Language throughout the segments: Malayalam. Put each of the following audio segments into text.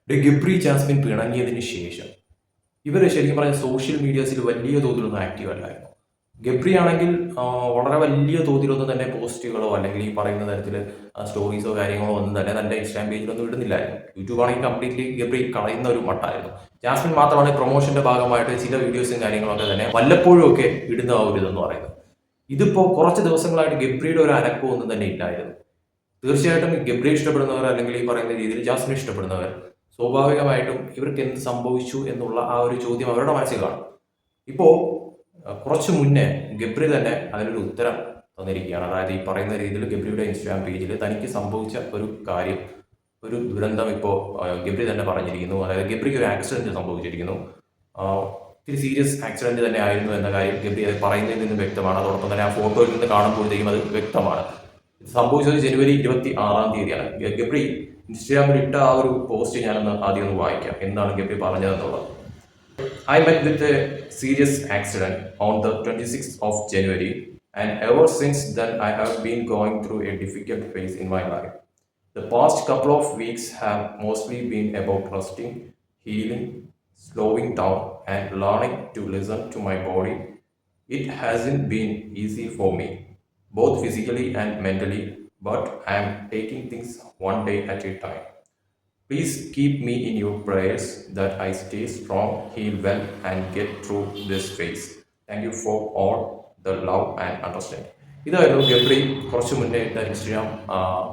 ഗബ്രി ജാസ്മിൻ പിണങ്ങിയതിന് ശേഷം ഇവർ ശരിക്കും പറഞ്ഞാൽ സോഷ്യൽ മീഡിയാസിൽ വലിയ തോതിലൊന്നും ആക്റ്റീവ് അല്ലായിരുന്നു. ഗബ്രി ആണെങ്കിൽ വളരെ വലിയ തോതിലൊന്നും തന്നെ പോസ്റ്റുകളോ അല്ലെങ്കിൽ ഈ പറയുന്ന തരത്തിൽ സ്റ്റോറീസോ കാര്യങ്ങളോ ഒന്നും തന്നെ തൻ്റെ ഇൻസ്റ്റാഗ്രാം പേജിലൊന്നും ഇടുന്നില്ലായിരുന്നു. യൂട്യൂബ് ആണെങ്കിൽ കംപ്ലീറ്റ്ലി ഗബ്രി കളയുന്ന ഒരു മട്ടായിരുന്നു. ജാസ്മിൻ മാത്രമാണ് പ്രൊമോഷന്റെ ഭാഗമായിട്ട് ചില വീഡിയോസും കാര്യങ്ങളൊക്കെ തന്നെ വല്ലപ്പോഴും ഒക്കെ ഇടുന്ന ആ ഒരു ഇതെന്ന് പറയുന്നത്. ഇതിപ്പോൾ കുറച്ച് ദിവസങ്ങളായിട്ട് ഗബ്രിയുടെ ഒരു അനക്കവും ഒന്നും തന്നെ ഇല്ലായിരുന്നു. തീർച്ചയായിട്ടും ഗബ്രി ഇഷ്ടപ്പെടുന്നവർ അല്ലെങ്കിൽ ഈ പറയുന്ന രീതിയിൽ ജാസ്മിൻ ഇഷ്ടപ്പെടുന്നവർ സ്വാഭാവികമായിട്ടും ഇവർക്ക് എന്ത് സംഭവിച്ചു എന്നുള്ള ആ ഒരു ചോദ്യം അവരുടെ മനസ്സിൽ കാണും. ഇപ്പോൾ കുറച്ച് മുന്നേ ഗബ്രി തന്നെ അതിനൊരു ഉത്തരം തന്നിരിക്കുകയാണ്. അതായത് ഈ പറയുന്ന രീതിയിൽ ഗബ്രിയുടെ ഇൻസ്റ്റാഗ്രാം പേജിൽ തനിക്ക് സംഭവിച്ച ഒരു കാര്യം, ഒരു ദുരന്തം ഇപ്പോൾ ഗബ്രി തന്നെ പറഞ്ഞിരിക്കുന്നു. അതായത് ഗബ്രിക്ക് ഒരു ആക്സിഡന്റ് സംഭവിച്ചിരിക്കുന്നു. ഇത്തിരി സീരിയസ് ആക്സിഡന്റ് തന്നെ ആയിരുന്നു എന്ന കാര്യം ഗബ്രി അത് പറയുന്നതിൽ നിന്ന് വ്യക്തമാണ്. അതോടൊപ്പം തന്നെ ആ ഫോട്ടോയിൽ നിന്ന് കാണുമ്പോഴത്തേക്കും അത് വ്യക്തമാണ്. ഇത് സംഭവിച്ചത് ജനുവരി 26-ാം തീയതിയാണ്. ഗബ്രി ഇൻസ്റ്റാഗ്രാമിൽ ഇട്ട ആ ഒരു പോസ്റ്റ് ഞാനൊന്ന് ആദ്യം ഒന്ന് വായിക്കാം, എന്താണ് Gabri പറഞ്ഞതെന്നുള്ളത്. I met with a serious accident on the 26th of January, and ever since then I have been going through a difficult phase in my life. The past couple of weeks have mostly been about resting, healing, slowing down, and learning to listen to my body. It hasn't been easy for me, both physically and mentally, but I am taking things one day at a time. Please keep me in your prayers that I stay strong, heal well, and get through this phase. Thank you for all the love and understanding. ഇതായിരുന്നു ഗബ്രി കുറച്ച് മുന്നേ ഇട്ട ഇൻസ്റ്റാഗ്രാം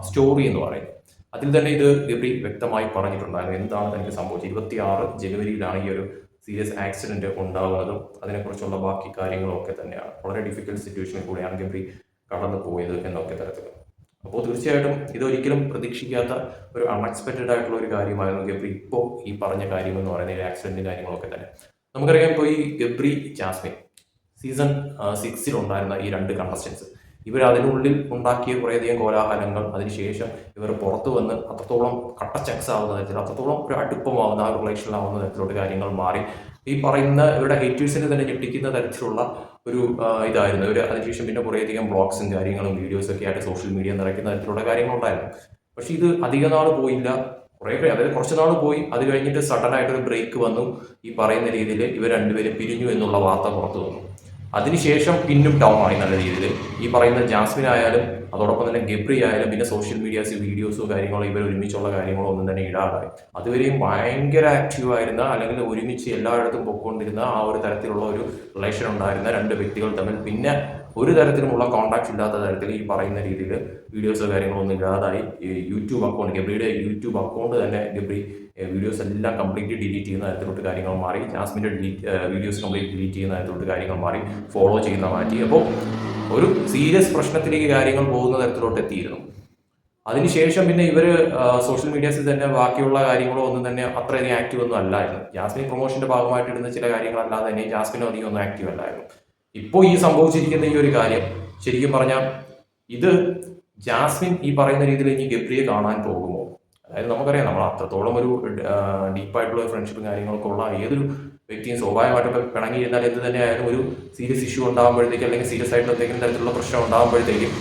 സ്റ്റോറി എന്ന് പറയുന്നത്. അതിൽ തന്നെ ഇത് ഗബ്രി വ്യക്തമായി പറഞ്ഞിട്ടുണ്ടായിരുന്നു എന്താണ് തനിക്ക് സംഭവിച്ചത്. 26 ജനുവരിയിലാണ് ഈ ഒരു സീരിയസ് ആക്സിഡന്റ് ഉണ്ടാകുന്നതും അതിനെക്കുറിച്ചുള്ള ബാക്കി കാര്യങ്ങളും ഒക്കെ തന്നെയാണ്. വളരെ ഡിഫിക്കൽട്ട് സിറ്റുവേഷനിൽ കൂടെയാണ് ഗബ്രി കടന്നു പോയത് എന്നൊക്കെ തരത്തിൽ. അപ്പോൾ തീർച്ചയായിട്ടും ഇതൊരിക്കലും പ്രതീക്ഷിക്കാത്ത ഒരു അൺഎക്സ്പെക്റ്റഡ് ആയിട്ടുള്ള ഒരു കാര്യമായിരുന്നു ഗബ്രി ഇപ്പോൾ ഈ പറഞ്ഞ കാര്യം എന്ന് പറയുന്നത്, ഈ ആക്സിഡന്റ് കാര്യങ്ങളൊക്കെ തന്നെ. നമുക്കറിയാം ഇപ്പോൾ ഈ ഗബ്രി ജാസ്മിൻ സീസൺ 6 ഉണ്ടായിരുന്ന ഈ രണ്ട് കണ്ടസ്റ്റൻസ്, ഇവർ അതിനുള്ളിൽ ഉണ്ടാക്കിയ കുറേയധികം കോലാഹലങ്ങൾ, അതിനുശേഷം ഇവർ പുറത്തു വന്ന് അത്രത്തോളം കട്ടച്ചക്സ് ആവുന്ന തരത്തിൽ, അത്രത്തോളം ഒരു അടുപ്പമാവുന്ന ആ റിലേഷനിലാവുന്ന തരത്തിലോട്ട് കാര്യങ്ങൾ മാറി. ഈ പറയുന്ന ഇവരുടെ ഹേറ്റേഴ്സിനെ തന്നെ ഞെട്ടിക്കുന്ന തരത്തിലുള്ള ഒരു ഇതായിരുന്നു ഇവർ. അതിനുശേഷം പിന്നെ കുറേയധികം ബ്ലോഗ്സും കാര്യങ്ങളും വീഡിയോസൊക്കെ ആയിട്ട് സോഷ്യൽ മീഡിയ നിറയ്ക്കുന്ന തരത്തിലുള്ള കാര്യങ്ങളുണ്ടായിരുന്നു. പക്ഷേ ഇത് അധിക നാൾ പോയില്ല, അതായത് കുറച്ച് നാൾ പോയി. അത് കഴിഞ്ഞിട്ട് സഡൻ ആയിട്ടൊരു ബ്രേക്ക് വന്നു. ഈ പറയുന്ന രീതിയിൽ ഇവർ രണ്ടുപേരും പിരിഞ്ഞു എന്നുള്ള വാർത്ത പുറത്തു വന്നു. അതിനുശേഷം പിന്നും ഡൗൺ ആയി നല്ല രീതിയിൽ. ഈ പറയുന്ന ജാസ്മിൻ ആയാലും അതോടൊപ്പം തന്നെ ഗബ്രി ആയാലും പിന്നെ സോഷ്യൽ മീഡിയാസ് വീഡിയോസോ കാര്യങ്ങളോ ഇവർ ഒരുമിച്ചുള്ള കാര്യങ്ങളോ ഒന്നും തന്നെ ഇടാതായി. അതുവരെയും ഭയങ്കര ആക്റ്റീവ് ആയിരുന്ന അല്ലെങ്കിൽ ഒരുമിച്ച് എല്ലായിടത്തും പൊയ്ക്കൊണ്ടിരുന്ന ആ ഒരു തരത്തിലുള്ള ഒരു റിലേഷൻ ഉണ്ടായിരുന്ന രണ്ട് വ്യക്തികൾ തമ്മിൽ പിന്നെ ഒരു തരത്തിലുമുള്ള കോൺടാക്ട് ഇല്ലാത്ത തരത്തിൽ ഈ പറയുന്ന രീതിയിൽ വീഡിയോസോ കാര്യങ്ങളോ ഒന്നും ഇല്ലാതായി. യൂട്യൂബ് അക്കൗണ്ട്, ഗബ്രിയുടെ യൂട്യൂബ് അക്കൗണ്ട് തന്നെ ഗബ്രി വീഡിയോസ് എല്ലാം കംപ്ലീറ്റ്ലി ഡിലീറ്റ് ചെയ്യുന്ന തരത്തിലോട്ട് കാര്യങ്ങൾ മാറി. ജാസ്മിൻ്റെ വീഡിയോസ് കംപ്ലീറ്റ് ഡിലീറ്റ് ചെയ്യുന്ന തരത്തിലോട്ട് കാര്യങ്ങൾ മാറി. ഫോളോ ചെയ്യുന്ന മാറ്റി. അപ്പോൾ ഒരു സീരിയസ് പ്രശ്നത്തിലേക്ക് കാര്യങ്ങൾ പോകുന്ന തരത്തിലോട്ട് എത്തിയിരുന്നു. അതിനുശേഷം പിന്നെ ഇവർ സോഷ്യൽ മീഡിയാസിൽ തന്നെ ബാക്കിയുള്ള കാര്യങ്ങളോ ഒന്നും തന്നെ അത്രയധികം ആക്റ്റീവ് ഒന്നും അല്ലായിരുന്നു. ജാസ്മിൻ പ്രൊമോഷന്റെ ഭാഗമായിട്ട് ഇടുന്ന ചില കാര്യങ്ങളല്ലാതെ തന്നെ ജാസ്മിനും അധികം ഒന്നും ആക്റ്റീവ് അല്ലായിരുന്നു. ഇപ്പോൾ ഈ സംഭവിച്ചിരിക്കുന്ന ഈ ഒരു കാര്യം ശരിക്കും പറഞ്ഞാൽ ഇത് ജാസ്മിൻ ഈ പറയുന്ന രീതിയിൽ ഇനി ഗബ്രിയെ കാണാൻ പോകുമോ? അതായത് നമുക്കറിയാം, നമ്മൾ അത്രത്തോളം ഒരു ഡീപ്പായിട്ടുള്ള ഫ്രണ്ട്ഷിപ്പും കാര്യങ്ങളൊക്കെ ഉള്ള ഏതൊരു വ്യക്തിയും സ്വാഭാവികമായിട്ട് പിണങ്ങി കഴിഞ്ഞാൽ എന്ത് തന്നെ ആയാലും ഒരു സീരിയസ് ഇഷ്യൂ ഉണ്ടാകുമ്പോഴത്തേക്കും അല്ലെങ്കിൽ സീരിയസ് ആയിട്ടുള്ള എന്തെങ്കിലും തരത്തിലുള്ള പ്രശ്നം ഉണ്ടാകുമ്പോഴത്തേക്കും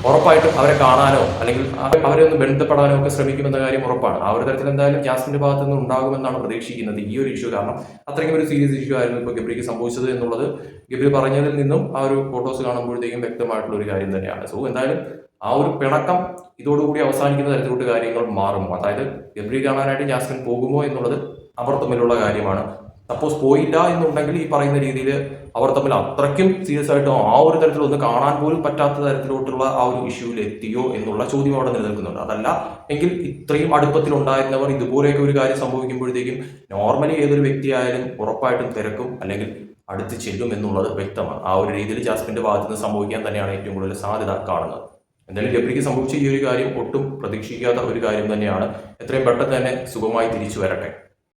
ഉറപ്പായിട്ടും അവരെ കാണാനോ അല്ലെങ്കിൽ അവരെ ഒന്ന് ബന്ധപ്പെടാനോ ഒക്കെ ശ്രമിക്കുമെന്ന കാര്യം ഉറപ്പാണ്. ആ ഒരു തരത്തിൽ എന്തായാലും ജാസ്മിന്റെ ഭാഗത്ത് നിന്ന് ഉണ്ടാകുമെന്നാണ് പ്രതീക്ഷിക്കുന്നത് ഈ ഒരു ഇഷ്യൂ. കാരണം അത്രയ്ക്കും ഒരു സീരിയസ് ഇഷ്യൂ ആയിരുന്നു ഇപ്പോൾ ഗബ്രിക്ക് സംഭവിച്ചത് എന്നുള്ളത് ഗബ്രി പറഞ്ഞതിൽ നിന്നും ആ ഒരു ഫോട്ടോസ് കാണുമ്പോഴത്തേക്കും വ്യക്തമായിട്ടുള്ള ഒരു കാര്യം തന്നെയാണ്. സോ എന്തായാലും ആ ഒരു പിണക്കം ഇതോടുകൂടി അവസാനിക്കുന്ന തരത്തിലോട്ട് കാര്യങ്ങൾ മാറുമോ? അതായത് ഗബ്രി കാണാനായിട്ട് ജാസ്മിൻ പോകുമോ എന്നുള്ളത് അവർ തമ്മിലുള്ള കാര്യമാണ്. സപ്പോസ് പോയില്ല എന്നുണ്ടെങ്കിൽ ഈ പറയുന്ന രീതിയിൽ അവർ തമ്മിൽ അത്രയ്ക്കും സീരിയസ് ആയിട്ടോ ആ ഒരു തരത്തിലൊന്നും കാണാൻ പോലും പറ്റാത്ത തരത്തിലോട്ടുള്ള ആ ഒരു ഇഷ്യൂവിൽ എത്തിയോ എന്നുള്ള ചോദ്യം അവിടെ നിലനിൽക്കുന്നുണ്ട്. അതല്ല എങ്കിൽ ഇത്രയും അടുപ്പത്തിലുണ്ടായിരുന്നവർ ഇതുപോലെയൊക്കെ ഒരു കാര്യം സംഭവിക്കുമ്പോഴത്തേക്കും നോർമലി ഏതൊരു വ്യക്തിയായാലും ഉറപ്പായിട്ടും തിരക്കും അല്ലെങ്കിൽ അടുത്ത് ചെല്ലും എന്നുള്ളത് വ്യക്തമാണ്. ആ ഒരു രീതിയിൽ ജാസ്മിന്റെ ഭാഗത്ത് നിന്ന് സംഭവിക്കാൻ തന്നെയാണ് ഏറ്റവും കൂടുതൽ സാധ്യത കാണുന്നത്. എന്തായാലും ഗബ്രിക്ക് സംഭവിച്ച ഈ ഒരു കാര്യം ഒട്ടും പ്രതീക്ഷിക്കാത്ത ഒരു കാര്യം തന്നെയാണ്. എത്രയും പെട്ടെന്ന് തന്നെ സുഖമായി തിരിച്ചു വരട്ടെ.